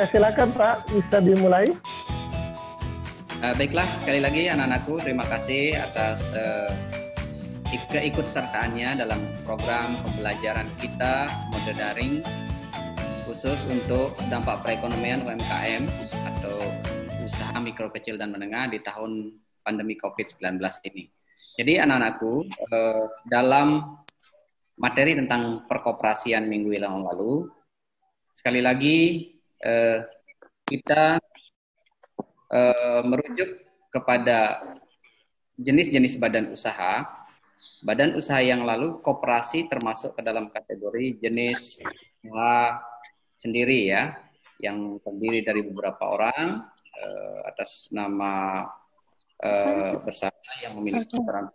silakan Pak, bisa dimulai. Baiklah, sekali lagi anak-anakku, terima kasih atas keikutsertaannya dalam program pembelajaran kita mode daring khusus untuk dampak perekonomian UMKM atau usaha mikro kecil dan menengah di tahun pandemi COVID-19 ini. Jadi anak-anakku, dalam materi tentang perkoperasian minggu yang lalu, sekali lagi kita merujuk kepada jenis-jenis badan usaha. Badan usaha yang lalu, koperasi termasuk ke dalam kategori jenis usaha sendiri ya, yang terdiri dari beberapa orang atas nama bersama yang memiliki peran.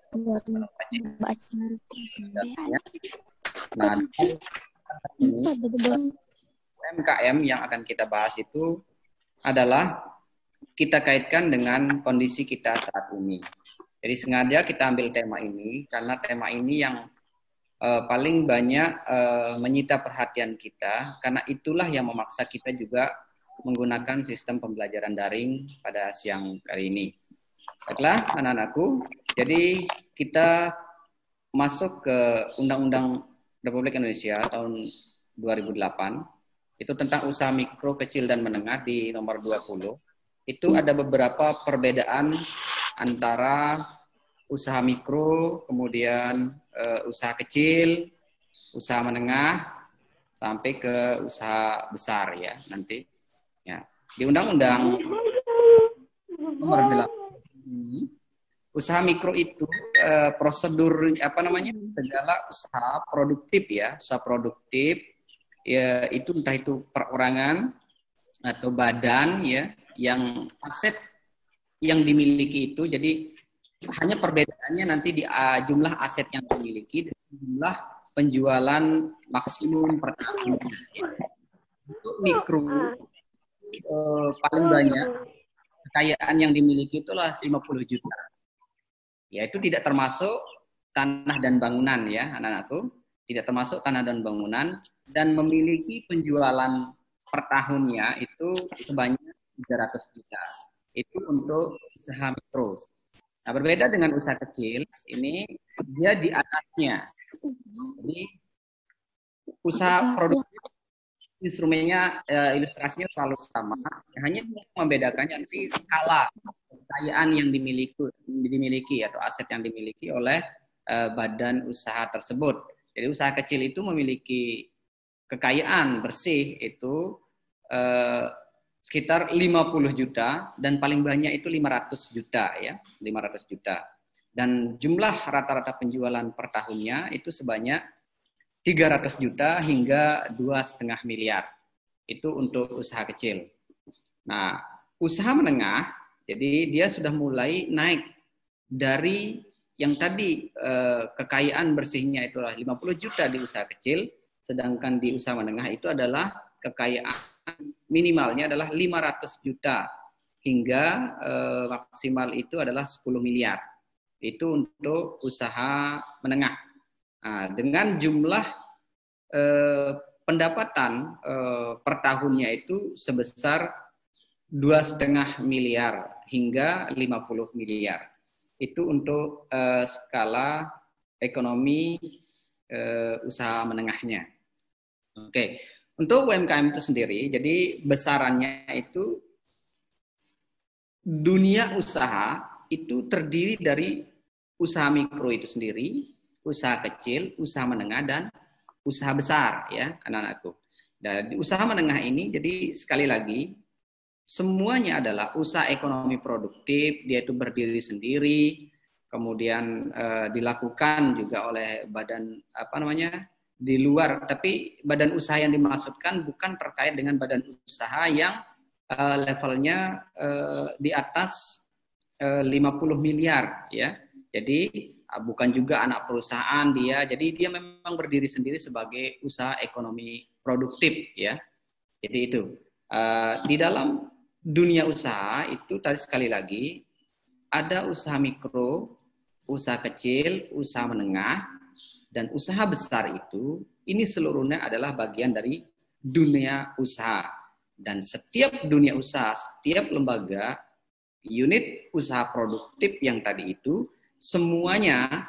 Nah, ini UMKM yang akan kita bahas itu adalah kita kaitkan dengan kondisi kita saat ini. Jadi sengaja kita ambil tema ini karena tema ini yang paling banyak menyita perhatian kita, karena itulah yang memaksa kita juga menggunakan sistem pembelajaran daring pada siang kali ini. Baiklah anak-anakku, jadi kita masuk ke Undang-Undang Republik Indonesia tahun 2008, itu tentang usaha mikro, kecil, dan menengah di nomor 20. Itu ada beberapa perbedaan antara usaha mikro, kemudian usaha kecil, usaha menengah, sampai ke usaha besar ya nanti. Ya. Di Undang-Undang nomor 8 ini, usaha mikro itu prosedur segala usaha produktif ya, usaha produktif ya, itu entah itu perorangan atau badan ya, yang aset yang dimiliki itu, jadi hanya perbedaannya nanti di jumlah aset yang dimiliki dan jumlah penjualan maksimum per tahun. Untuk mikro paling banyak kekayaan yang dimiliki itulah 50 juta. Ya, itu tidak termasuk tanah dan bangunan ya anak-anakku, tidak termasuk tanah dan bangunan, dan memiliki penjualan per tahunnya itu sebanyak 300 juta. Itu untuk usaha mikro. Nah, berbeda dengan usaha kecil, ini dia di atasnya. Jadi usaha produktif instrumennya, ilustrasinya selalu sama, hanya membedakannya nanti skala kekayaan yang dimiliki atau aset yang dimiliki oleh badan usaha tersebut. Jadi usaha kecil itu memiliki kekayaan bersih itu sekitar 50 juta dan paling banyak itu 500 juta ya, 500 juta. Dan jumlah rata-rata penjualan per tahunnya itu sebanyak 300 juta hingga 2,5 miliar. Itu untuk usaha kecil. Nah, usaha menengah, jadi dia sudah mulai naik dari yang tadi kekayaan bersihnya itulah 50 juta di usaha kecil, sedangkan di usaha menengah itu adalah kekayaan minimalnya adalah 500 juta hingga maksimal itu adalah 10 miliar. Itu untuk usaha menengah. Nah, dengan jumlah pendapatan per tahunnya itu sebesar 2,5 miliar hingga 50 miliar. Itu untuk skala ekonomi usaha menengahnya. Oke. Untuk UMKM itu sendiri, jadi besarannya itu dunia usaha itu terdiri dari usaha mikro itu sendiri, usaha kecil, usaha menengah, dan usaha besar ya anak-anakku. Dan di usaha menengah ini, jadi sekali lagi semuanya adalah usaha ekonomi produktif, dia itu berdiri sendiri, kemudian dilakukan juga oleh badan di luar, tapi badan usaha yang dimaksudkan bukan terkait dengan badan usaha yang levelnya di atas 50 miliar ya. Jadi bukan juga anak perusahaan dia, jadi dia memang berdiri sendiri sebagai usaha ekonomi produktif ya. Jadi itu di dalam dunia usaha itu tadi sekali lagi ada usaha mikro, usaha kecil, usaha menengah, dan usaha besar itu, ini seluruhnya adalah bagian dari dunia usaha. Dan setiap dunia usaha, setiap lembaga, unit usaha produktif yang tadi itu, semuanya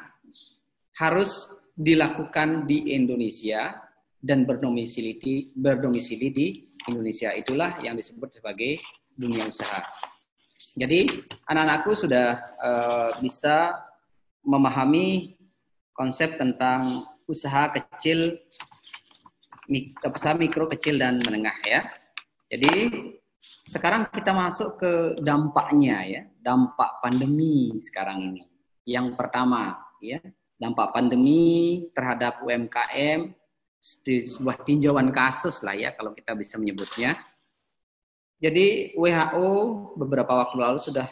harus dilakukan di Indonesia dan berdomisili di Indonesia. Itulah yang disebut sebagai dunia usaha. Jadi anak-anakku sudah bisa memahami konsep tentang usaha kecil, usaha mikro, kecil, dan menengah ya. Jadi sekarang kita masuk ke dampaknya ya, dampak pandemi sekarang ini. Yang pertama ya, dampak pandemi terhadap UMKM, sebuah tinjauan kasus lah ya kalau kita bisa menyebutnya. Jadi WHO beberapa waktu lalu sudah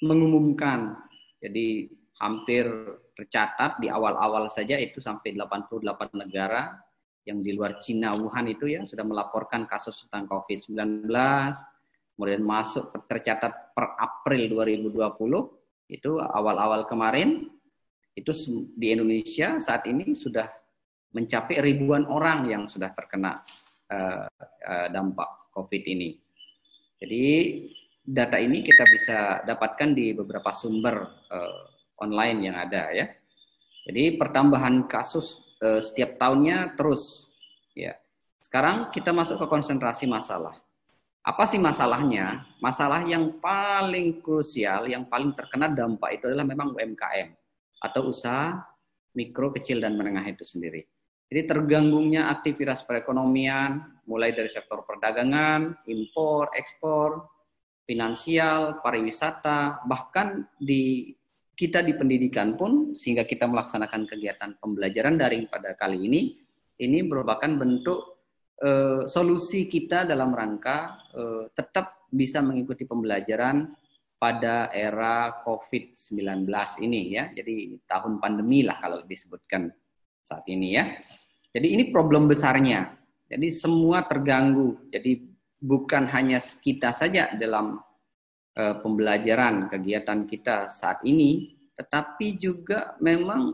mengumumkan, jadi hampir tercatat di awal-awal saja itu sampai 88 negara yang di luar Cina, Wuhan itu ya sudah melaporkan kasus tentang COVID-19, kemudian masuk tercatat per April 2020, itu awal-awal kemarin, itu di Indonesia saat ini sudah mencapai ribuan orang yang sudah terkena dampak COVID ini. Jadi data ini kita bisa dapatkan di beberapa sumber online yang ada ya. Jadi pertambahan kasus setiap tahunnya terus ya. Sekarang kita masuk ke konsentrasi masalah. Apa sih masalahnya? Masalah yang paling krusial, yang paling terkena dampak itu adalah memang UMKM atau usaha mikro, kecil, dan menengah itu sendiri. Jadi terganggunya aktivitas perekonomian mulai dari sektor perdagangan, impor, ekspor, finansial, pariwisata, bahkan kita di pendidikan pun, sehingga kita melaksanakan kegiatan pembelajaran daring pada kali ini merupakan bentuk solusi kita dalam rangka tetap bisa mengikuti pembelajaran pada era COVID-19 ini ya. Jadi tahun pandemi lah kalau disebutkan saat ini ya. Jadi ini problem besarnya. Jadi semua terganggu. Jadi bukan hanya kita saja dalam pembelajaran kegiatan kita saat ini, tetapi juga memang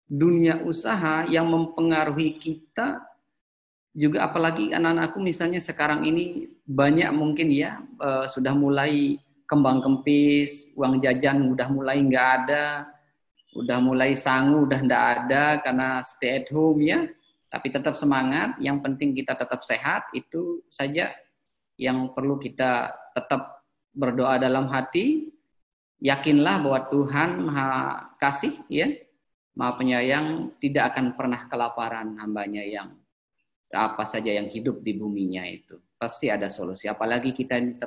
dunia usaha yang mempengaruhi kita juga, apalagi anak-anakku misalnya sekarang ini banyak mungkin ya sudah mulai kembang kempis, uang jajan udah mulai nggak ada, udah mulai sangu udah nggak ada karena stay at home ya. Tapi tetap semangat, yang penting kita tetap sehat, itu saja yang perlu kita tetap berdoa dalam hati. Yakinlah bahwa Tuhan Maha Kasih ya, Maha Penyayang, tidak akan pernah kelaparan hambanya yang apa saja yang hidup di buminya itu. Pasti ada solusi. Apalagi kita ini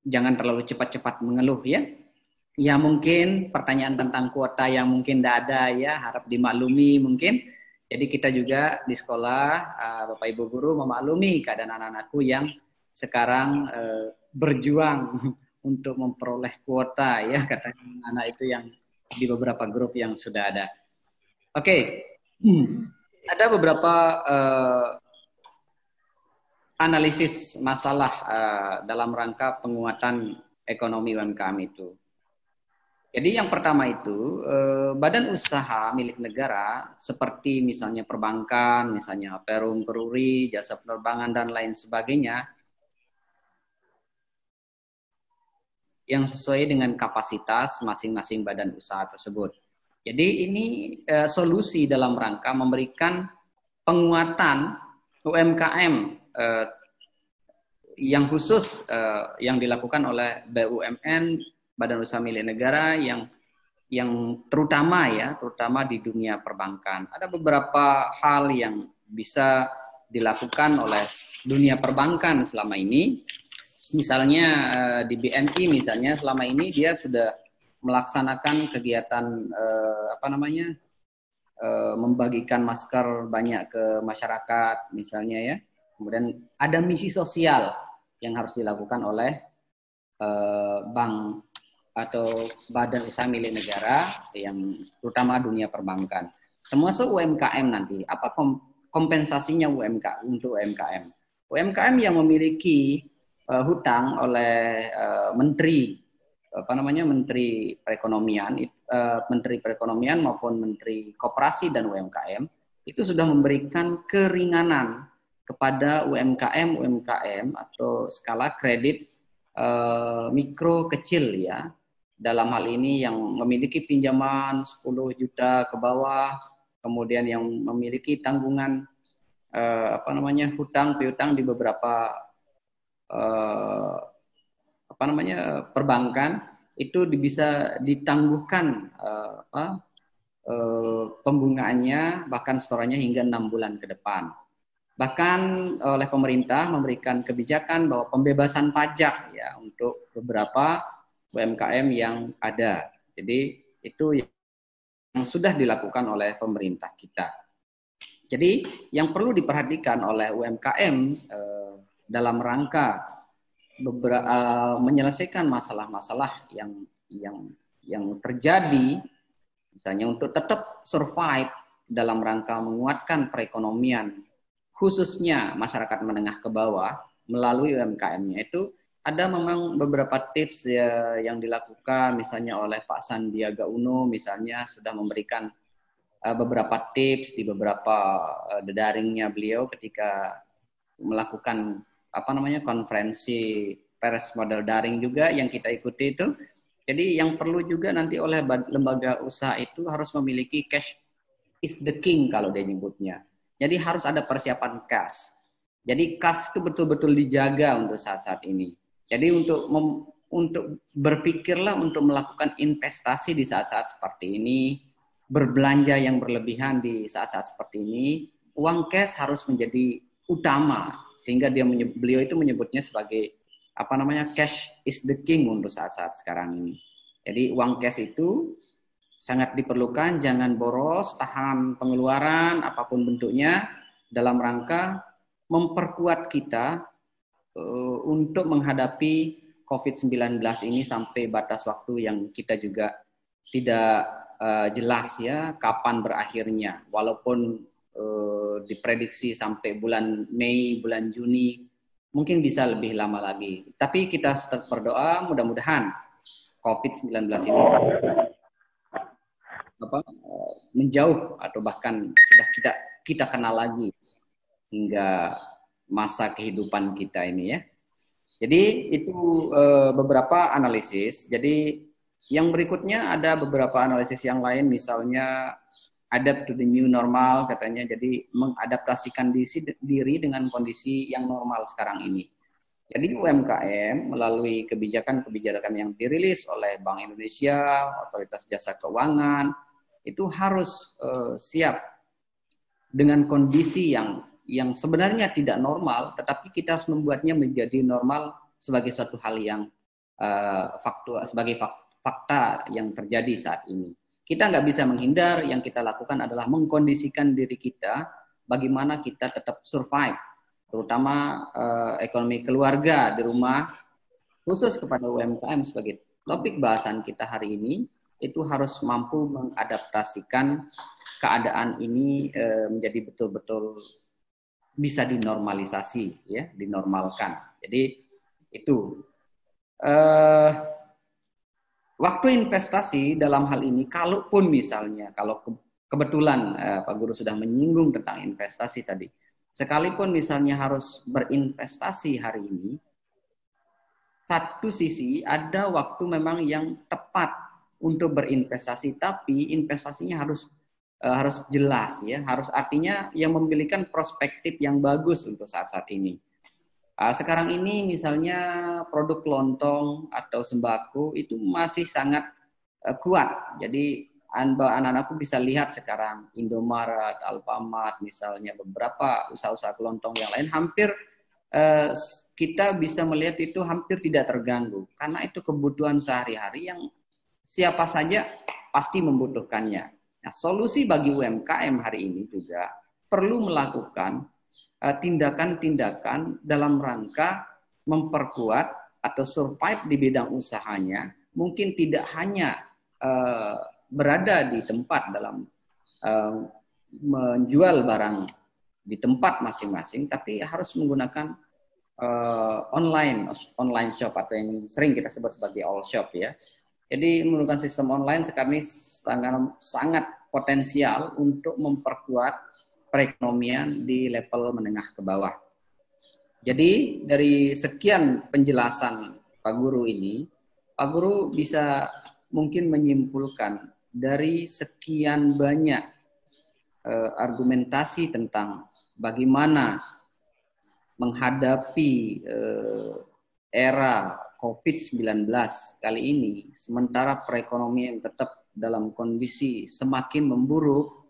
jangan terlalu cepat-cepat mengeluh ya. Ya mungkin pertanyaan tentang kuota yang mungkin tidak ada ya, harap dimaklumi mungkin. Jadi kita juga di sekolah, Bapak Ibu Guru memaklumi keadaan anak-anakku yang sekarang berjuang untuk memperoleh kuota ya, katanya anak itu yang di beberapa grup yang sudah ada. Oke. Ada beberapa analisis masalah dalam rangka penguatan ekonomi UMKM itu. Jadi yang pertama itu badan usaha milik negara seperti misalnya perbankan, misalnya perum, peruri, jasa penerbangan dan lain sebagainya yang sesuai dengan kapasitas masing-masing badan usaha tersebut. Jadi ini solusi dalam rangka memberikan penguatan UMKM yang khusus yang dilakukan oleh BUMN, Badan Usaha Milik Negara yang terutama di dunia perbankan. Ada beberapa hal yang bisa dilakukan oleh dunia perbankan selama ini. Misalnya di BNI misalnya selama ini dia sudah melaksanakan kegiatan membagikan masker banyak ke masyarakat misalnya ya. Kemudian ada misi sosial yang harus dilakukan oleh bank atau badan usaha milik negara yang terutama dunia perbankan. Termasuk UMKM nanti. Apa kompensasinya untuk UMKM? UMKM yang memiliki hutang oleh Menteri Perekonomian maupun Menteri Koperasi dan UMKM itu sudah memberikan keringanan kepada UMKM atau skala kredit mikro kecil ya. Dalam hal ini yang memiliki pinjaman 10 juta ke bawah, kemudian yang memiliki tanggungan hutang piutang di beberapa perbankan, itu bisa ditangguhkan pembungaannya bahkan setorannya hingga 6 bulan ke depan. Bahkan oleh pemerintah memberikan kebijakan bahwa pembebasan pajak ya untuk beberapa UMKM yang ada. Jadi itu yang sudah dilakukan oleh pemerintah kita. Jadi yang perlu diperhatikan oleh UMKM dalam rangka menyelesaikan masalah-masalah yang terjadi, misalnya untuk tetap survive dalam rangka menguatkan perekonomian, khususnya masyarakat menengah ke bawah melalui UMKM-nya, itu ada memang beberapa tips ya, yang dilakukan misalnya oleh Pak Sandiaga Uno, misalnya sudah memberikan beberapa tips di beberapa daringnya beliau ketika melakukan konferensi pers model daring juga yang kita ikuti itu. Jadi yang perlu juga nanti oleh lembaga usaha itu harus memiliki cash is the king kalau dia nyebutnya. Jadi harus ada persiapan cash. Jadi cash itu betul-betul dijaga untuk saat-saat ini. Jadi untuk berpikirlah untuk melakukan investasi di saat-saat seperti ini, berbelanja yang berlebihan di saat-saat seperti ini, uang cash harus menjadi utama, sehingga beliau itu menyebutnya sebagai cash is the king untuk saat-saat sekarang ini. Jadi uang cash itu sangat diperlukan, jangan boros, tahan pengeluaran apapun bentuknya dalam rangka memperkuat kita untuk menghadapi COVID-19 ini sampai batas waktu yang kita juga tidak jelas ya kapan berakhirnya. Walaupun diprediksi sampai bulan Mei, bulan Juni, mungkin bisa lebih lama lagi. Tapi kita tetap berdoa mudah-mudahan COVID-19 ini menjauh atau bahkan sudah kita kenal lagi hingga masa kehidupan kita ini ya. Jadi itu beberapa analisis. Jadi yang berikutnya ada beberapa analisis yang lain, misalnya adapt to the new normal katanya. Jadi mengadaptasikan diri dengan kondisi yang normal sekarang ini. Jadi UMKM melalui kebijakan-kebijakan yang dirilis oleh Bank Indonesia, Otoritas Jasa Keuangan, itu harus siap dengan kondisi yang sebenarnya tidak normal, tetapi kita harus membuatnya menjadi normal sebagai suatu hal yang sebagai fakta yang terjadi saat ini. Kita nggak bisa menghindar, yang kita lakukan adalah mengkondisikan diri kita bagaimana kita tetap survive, terutama ekonomi keluarga di rumah, khusus kepada UMKM sebagai topik bahasan kita hari ini, itu harus mampu mengadaptasikan keadaan ini menjadi betul-betul bisa dinormalisasi, ya, dinormalkan. Jadi itu waktu investasi dalam hal ini, kalaupun misalnya kalau kebetulan Pak Guru sudah menyinggung tentang investasi tadi, sekalipun misalnya harus berinvestasi hari ini, satu sisi ada waktu memang yang tepat untuk berinvestasi, tapi investasinya harus jelas ya, harus artinya yang memiliki perspektif yang bagus untuk saat-saat ini. Sekarang ini misalnya produk lontong atau sembako itu masih sangat kuat. Jadi anak-anakku bisa lihat sekarang Indomaret, Alfamart misalnya, beberapa usaha-usaha kelontong yang lain hampir kita bisa melihat itu hampir tidak terganggu, karena itu kebutuhan sehari-hari yang siapa saja pasti membutuhkannya. Nah, solusi bagi UMKM hari ini juga perlu melakukan tindakan-tindakan dalam rangka memperkuat atau survive di bidang usahanya. Mungkin tidak hanya berada di tempat dalam menjual barang di tempat masing-masing, tapi harus menggunakan online shop atau yang sering kita sebut sebagai all shop ya. Jadi menggunakan sistem online sekarang ini sangat potensial untuk memperkuat perekonomian di level menengah ke bawah. Jadi dari sekian penjelasan Pak Guru ini, Pak Guru bisa mungkin menyimpulkan dari sekian banyak argumentasi tentang bagaimana menghadapi era COVID-19 kali ini, sementara perekonomian tetap dalam kondisi semakin memburuk.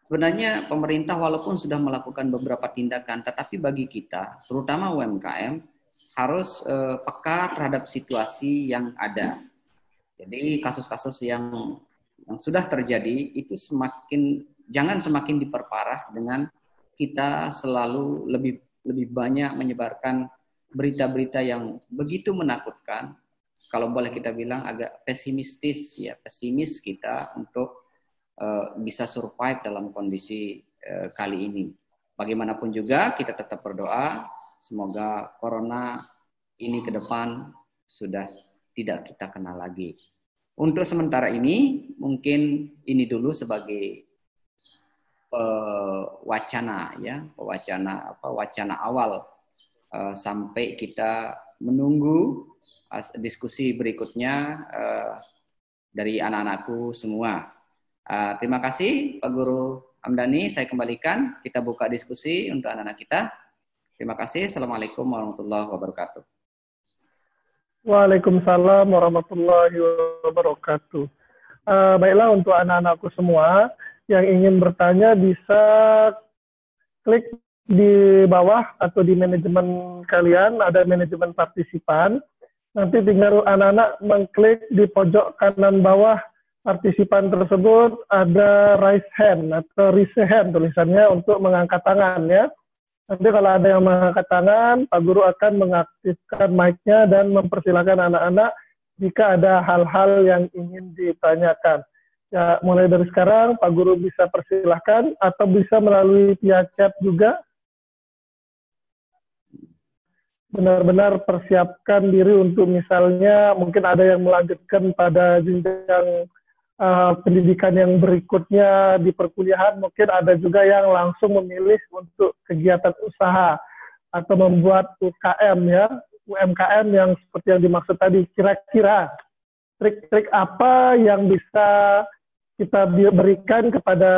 Sebenarnya pemerintah walaupun sudah melakukan beberapa tindakan, tetapi bagi kita, terutama UMKM, harus peka terhadap situasi yang ada. Jadi kasus-kasus yang sudah terjadi itu jangan semakin diperparah dengan kita selalu lebih banyak menyebarkan berita-berita yang begitu menakutkan. Kalau boleh kita bilang agak pesimis kita untuk bisa survive dalam kondisi kali ini. Bagaimanapun juga kita tetap berdoa semoga corona ini ke depan sudah tidak kita kenal lagi. Untuk sementara ini mungkin ini dulu sebagai wacana awal sampai kita menunggu diskusi berikutnya dari anak-anakku semua. Terima kasih Pak Guru Hamdani, saya kembalikan, kita buka diskusi untuk anak-anak kita. Terima kasih. Assalamualaikum warahmatullahi wabarakatuh. Waalaikumsalam warahmatullahi wabarakatuh. Baiklah, untuk anak-anakku semua yang ingin bertanya bisa klik di bawah atau di manajemen kalian, ada manajemen partisipan. Nanti tinggal anak-anak mengklik di pojok kanan bawah partisipan tersebut ada raise hand atau raise hand tulisannya untuk mengangkat tangan ya. Nanti kalau ada yang mengangkat tangan, Pak Guru akan mengaktifkan mic-nya dan mempersilahkan anak-anak jika ada hal-hal yang ingin ditanyakan. Ya, mulai dari sekarang Pak Guru bisa persilahkan atau bisa melalui via chat juga. Benar-benar persiapkan diri untuk misalnya mungkin ada yang melanjutkan pada jenjang pendidikan yang berikutnya di perkuliahan, mungkin ada juga yang langsung memilih untuk kegiatan usaha atau membuat UKM ya, UMKM yang seperti yang dimaksud tadi. Kira-kira trik-trik apa yang bisa kita berikan kepada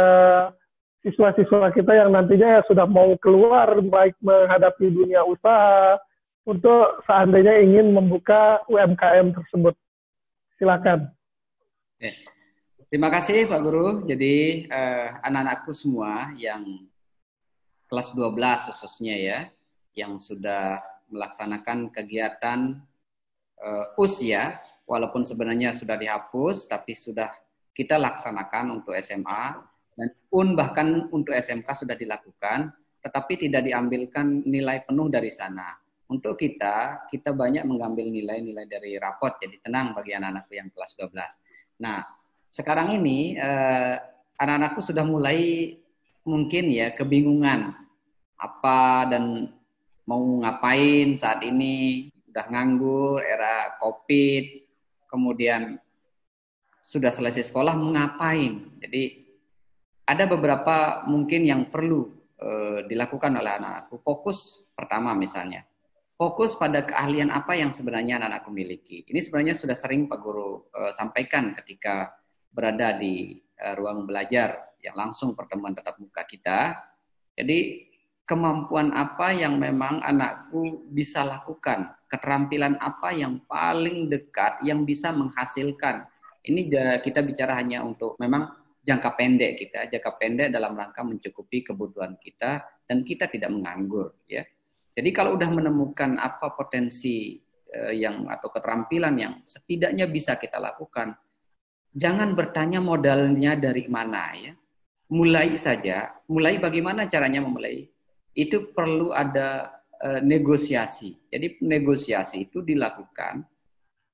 siswa-siswa kita yang nantinya sudah mau keluar baik menghadapi dunia usaha untuk seandainya ingin membuka UMKM tersebut. Silakan. Terima kasih Pak Guru. Jadi anak-anakku semua yang kelas 12 khususnya ya, yang sudah melaksanakan kegiatan usia, walaupun sebenarnya sudah dihapus, tapi sudah kita laksanakan untuk SMA, dan pun bahkan untuk SMK sudah dilakukan, tetapi tidak diambilkan nilai penuh dari sana. Untuk kita banyak mengambil nilai-nilai dari rapot, jadi tenang bagi anak-anakku yang kelas 12. Nah, sekarang ini anak-anakku sudah mulai mungkin ya kebingungan apa dan mau ngapain saat ini, udah nganggur, era COVID, kemudian sudah selesai sekolah mau ngapain. Jadi ada beberapa mungkin yang perlu dilakukan oleh anak-anakku. Fokus pertama misalnya, fokus pada keahlian apa yang sebenarnya anak-anakku miliki. Ini sebenarnya sudah sering Pak Guru sampaikan ketika berada di ruang belajar yang langsung pertemuan tatap muka kita. Jadi kemampuan apa yang memang anakku bisa lakukan, keterampilan apa yang paling dekat yang bisa menghasilkan. Ini kita bicara hanya untuk memang jangka pendek dalam rangka mencukupi kebutuhan kita dan kita tidak menganggur ya. Jadi kalau udah menemukan apa potensi atau keterampilan yang setidaknya bisa kita lakukan, jangan bertanya modalnya dari mana ya. Mulai saja, bagaimana caranya memulai. Itu perlu ada negosiasi. Jadi negosiasi itu dilakukan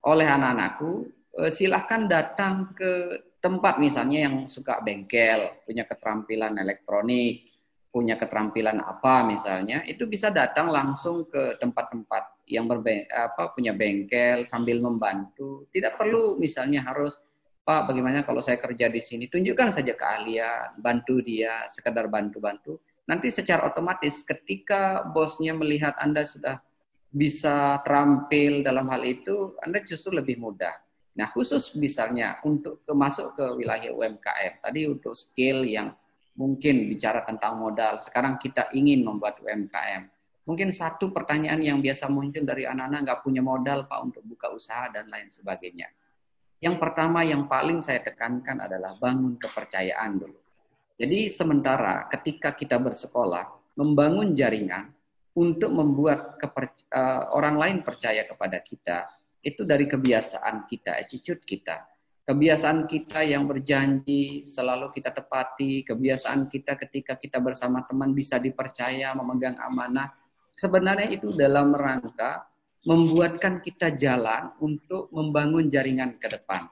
oleh anak-anakku. Silahkan datang ke tempat misalnya yang suka bengkel, punya keterampilan elektronik, punya keterampilan apa misalnya, itu bisa datang langsung ke tempat-tempat yang punya bengkel sambil membantu. Tidak perlu misalnya harus Pak, bagaimana kalau saya kerja di sini? Tunjukkan saja keahlian, bantu dia, sekedar bantu-bantu. Nanti secara otomatis ketika bosnya melihat Anda sudah bisa terampil dalam hal itu, Anda justru lebih mudah. Nah, khusus misalnya untuk masuk ke wilayah UMKM, tadi untuk skill yang mungkin bicara tentang modal, sekarang kita ingin membuat UMKM. Mungkin satu pertanyaan yang biasa muncul dari anak-anak, nggak punya modal Pak untuk buka usaha dan lain sebagainya. Yang pertama yang paling saya tekankan adalah bangun kepercayaan dulu. Jadi sementara ketika kita bersekolah, membangun jaringan untuk membuat orang lain percaya kepada kita, itu dari kebiasaan kita, attitude kita. Kebiasaan kita yang berjanji selalu kita tepati, kebiasaan kita ketika kita bersama teman bisa dipercaya, memegang amanah. Sebenarnya itu dalam rangka membuatkan kita jalan untuk membangun jaringan ke depan.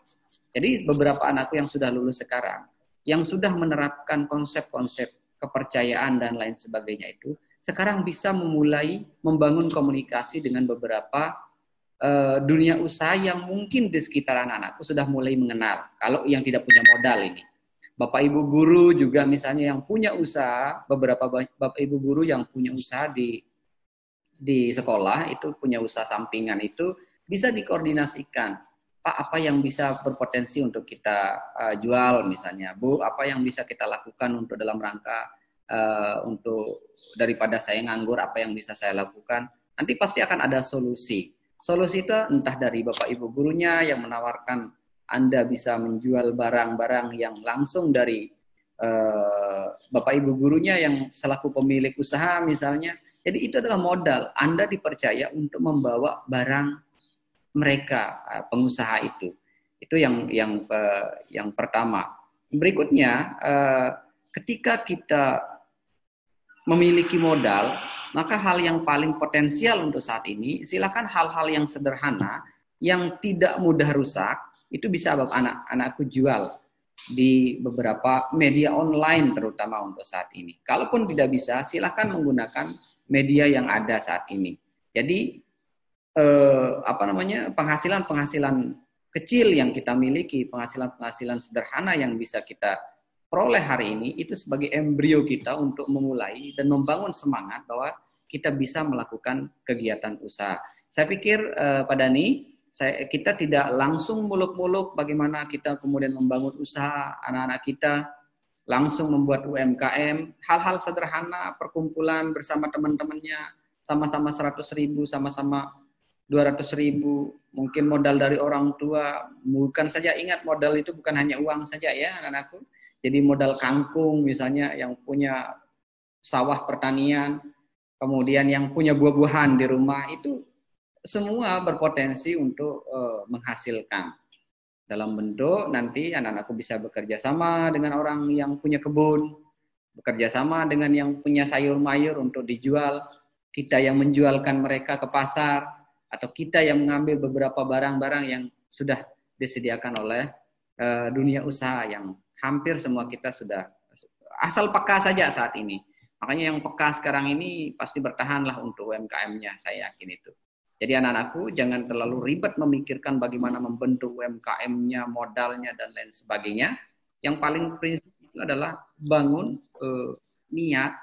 Jadi beberapa anakku yang sudah lulus sekarang, yang sudah menerapkan konsep-konsep kepercayaan dan lain sebagainya itu, sekarang bisa memulai membangun komunikasi dengan beberapa dunia usaha yang mungkin di sekitar anak-anakku sudah mulai mengenal. Kalau yang tidak punya modal ini. Bapak Ibu guru juga misalnya yang punya usaha, beberapa Bapak Ibu guru yang punya usaha di sekolah, itu punya usaha sampingan itu bisa dikoordinasikan. Pak, apa yang bisa berpotensi untuk kita jual misalnya. Bu, apa yang bisa kita lakukan untuk dalam rangka untuk daripada saya nganggur, apa yang bisa saya lakukan. Nanti pasti akan ada solusi. Solusi itu entah dari Bapak Ibu gurunya yang menawarkan Anda bisa menjual barang-barang yang langsung dari Bapak Ibu gurunya yang selaku pemilik usaha misalnya. Jadi itu adalah modal. Anda dipercaya untuk membawa barang mereka, pengusaha itu. Itu yang pertama. Berikutnya, ketika kita memiliki modal, maka hal yang paling potensial untuk saat ini, silakan hal-hal yang sederhana, yang tidak mudah rusak, itu bisa anak-anakku jual di beberapa media online terutama untuk saat ini. Kalaupun tidak bisa, silakan menggunakan media yang ada saat ini. Jadi penghasilan kecil yang kita miliki, penghasilan sederhana yang bisa kita peroleh hari ini, itu sebagai embrio kita untuk memulai dan membangun semangat bahwa kita bisa melakukan kegiatan usaha. Saya pikir Pak Dhani, kita tidak langsung muluk-muluk bagaimana kita kemudian membangun usaha anak-anak kita, langsung membuat UMKM, hal-hal sederhana, perkumpulan bersama teman-temannya, sama-sama 100.000, sama-sama 200.000, mungkin modal dari orang tua, bukan saja ingat modal itu bukan hanya uang saja ya anak-anakku, jadi modal kangkung misalnya yang punya sawah pertanian, kemudian yang punya buah-buahan di rumah, itu semua berpotensi untuk menghasilkan. Dalam bentuk nanti anak-anakku bisa bekerja sama dengan orang yang punya kebun, bekerja sama dengan yang punya sayur mayur untuk dijual, kita yang menjualkan mereka ke pasar, atau kita yang mengambil beberapa barang-barang yang sudah disediakan oleh dunia usaha yang hampir semua kita sudah, asal peka saja saat ini. Makanya yang peka sekarang ini pasti bertahanlah untuk UMKM-nya, saya yakin itu. Jadi anak-anakku jangan terlalu ribet memikirkan bagaimana membentuk UMKM-nya, modalnya, dan lain sebagainya. Yang paling prinsip itu adalah bangun niat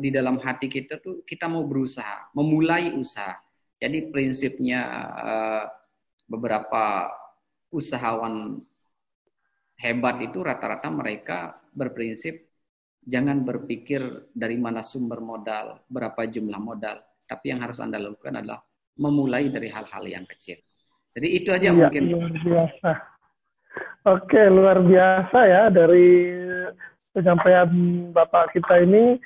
di dalam hati kita tuh kita mau berusaha, memulai usaha. Jadi prinsipnya beberapa usahawan hebat itu rata-rata mereka berprinsip jangan berpikir dari mana sumber modal, berapa jumlah modal, tapi yang harus Anda lakukan adalah memulai dari hal-hal yang kecil. Jadi itu aja mungkin. Luar biasa. Oke, luar biasa ya dari penyampaian Bapak kita ini.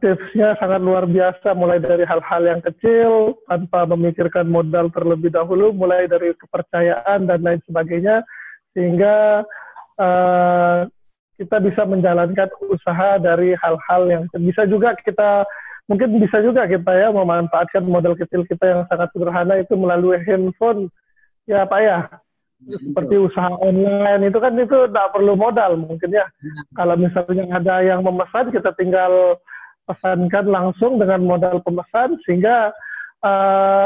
Tipsnya sangat luar biasa, mulai dari hal-hal yang kecil tanpa memikirkan modal terlebih dahulu, mulai dari kepercayaan dan lain sebagainya, sehingga kita bisa menjalankan usaha dari hal-hal yang bisa juga kita ya memanfaatkan modal kecil kita yang sangat sederhana itu melalui handphone ya Pak ya. Seperti usaha online itu kan itu tidak perlu modal mungkin ya. Kalau misalnya ada yang memesan, kita tinggal pesankan langsung dengan modal pemesan, sehingga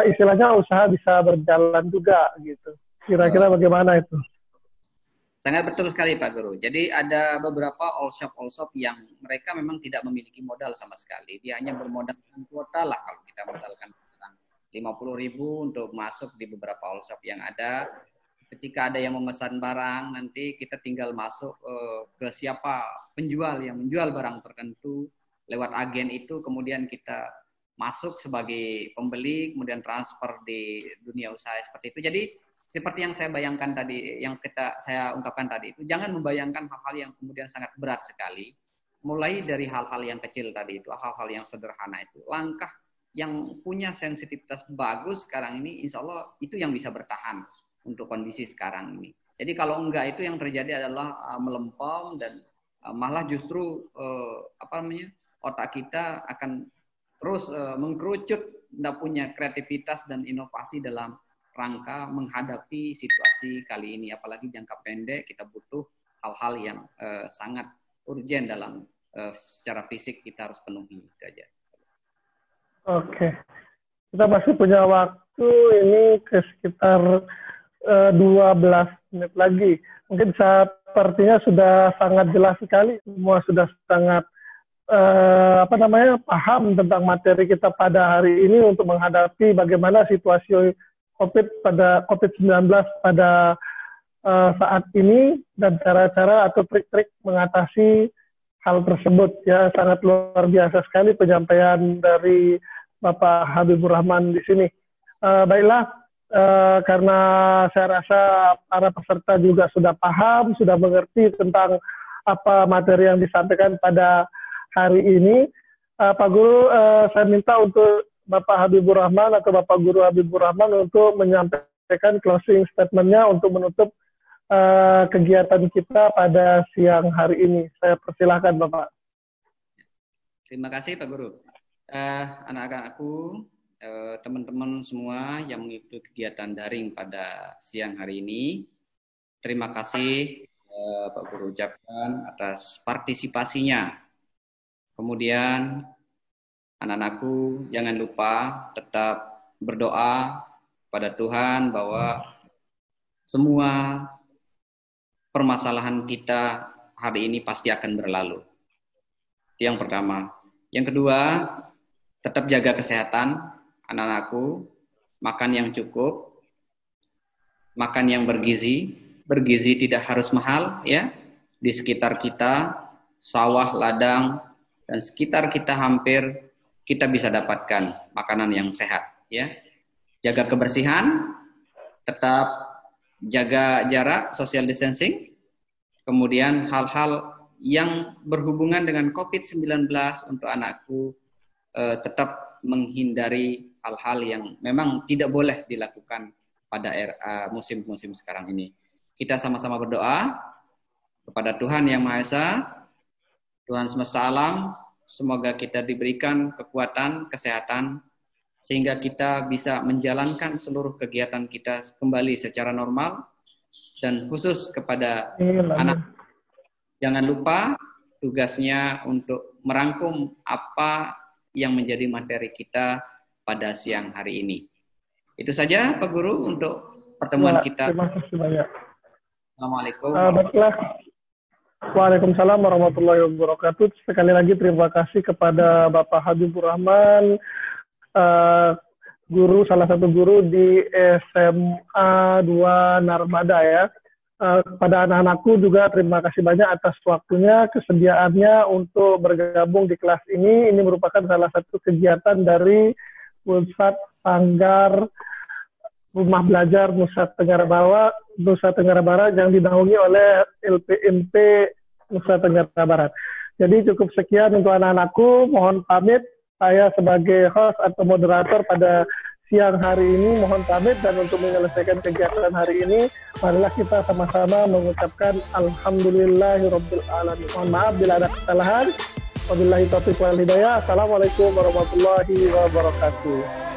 istilahnya usaha bisa berjalan juga gitu. Kira-kira bagaimana itu? Sangat betul sekali Pak Guru. Jadi ada beberapa all shop yang mereka memang tidak memiliki modal sama sekali. Dia hanya bermodalkan kuota lah, kalau kita modalkan 50.000 untuk masuk di beberapa all shop yang ada. Ketika ada yang memesan barang, nanti kita tinggal masuk ke siapa penjual yang menjual barang tertentu lewat agen itu, kemudian kita masuk sebagai pembeli, kemudian transfer di dunia usaha seperti itu. Jadi seperti yang saya bayangkan tadi, yang saya ungkapkan tadi itu, jangan membayangkan hal-hal yang kemudian sangat berat sekali. Mulai dari hal-hal yang kecil tadi itu, hal-hal yang sederhana itu, langkah yang punya sensitivitas bagus sekarang ini, insya Allah itu yang bisa bertahan untuk kondisi sekarang ini. Jadi kalau enggak, itu yang terjadi adalah melempem dan malah justru otak kita akan terus mengkerucut, tidak punya kreativitas dan inovasi dalam rangka menghadapi situasi kali ini. Apalagi jangka pendek kita butuh hal-hal yang sangat urgent dalam secara fisik kita harus penuhi. Itu aja. Oke, kita masih punya waktu ini ke sekitar 12 menit lagi. Mungkin sepertinya sudah sangat jelas sekali, semua sudah sangat paham tentang materi kita pada hari ini untuk menghadapi bagaimana situasi COVID-19 pada saat ini dan cara-cara atau trik-trik mengatasi hal tersebut. Ya, sangat luar biasa sekali penyampaian dari Bapak Habibur Rahman di sini. Baiklah, karena saya rasa para peserta juga sudah paham, sudah mengerti tentang apa materi yang disampaikan pada hari ini. Pak Guru, saya minta untuk Bapak Habibur Rahman atau Bapak Guru Habibur Rahman untuk menyampaikan closing statement-nya untuk menutup kegiatan kita pada siang hari ini. Saya persilahkan Bapak. Terima kasih Pak Guru. Anak-anakku, teman-teman semua yang mengikuti kegiatan daring pada siang hari ini, terima kasih Pak Guru ucapkan atas partisipasinya. Kemudian anak-anakku, jangan lupa tetap berdoa pada Tuhan bahwa semua permasalahan kita hari ini pasti akan berlalu. Itu yang pertama. Yang kedua, tetap jaga kesehatan anak-anakku, makan yang cukup, makan yang bergizi. Bergizi tidak harus mahal, ya. Di sekitar kita, sawah, ladang, dan sekitar kita hampir kita bisa dapatkan makanan yang sehat, ya. Jaga kebersihan, tetap jaga jarak, social distancing. Kemudian hal-hal yang berhubungan dengan COVID-19 untuk anakku, tetap menghindari hal-hal yang memang tidak boleh dilakukan pada musim-musim sekarang ini. Kita sama-sama berdoa kepada Tuhan Yang Maha Esa, Tuhan semesta alam, semoga kita diberikan kekuatan, kesehatan, sehingga kita bisa menjalankan seluruh kegiatan kita kembali secara normal. Dan khusus kepada anak, jangan lupa tugasnya untuk merangkum apa yang menjadi materi kita pada siang hari ini. Itusaja Pak Guru untuk pertemuan kita. Terima kasih banyak. Assalamualaikum. Waalaikumsalam warahmatullahi wabarakatuh. Sekali lagi terima kasih kepada Bapak Habibur Rahman, guru, salah satu guru di SMA 2 Narmada, ya. Pada anak-anakku juga terima kasih banyak atas waktunya, kesediaannya untuk bergabung di kelas ini. Ini merupakan salah satu kegiatan dari Pusat Sanggar Rumah Belajar Nusa Tenggara Barat yang dinaungi oleh LPMP Nusa Tenggara Barat. Jadi cukup sekian untuk anak-anakku, mohon pamit. Saya sebagai host atau moderator pada siang hari ini mohon pamit, dan untuk menyelesaikan kegiatan hari ini, marilah kita sama-sama mengucapkan Alhamdulillahirabbil alamin. Mohon maaf bila ada kesalahan. Wabillahi taufiq wal hidayah. Assalamualaikum warahmatullahi wabarakatuh.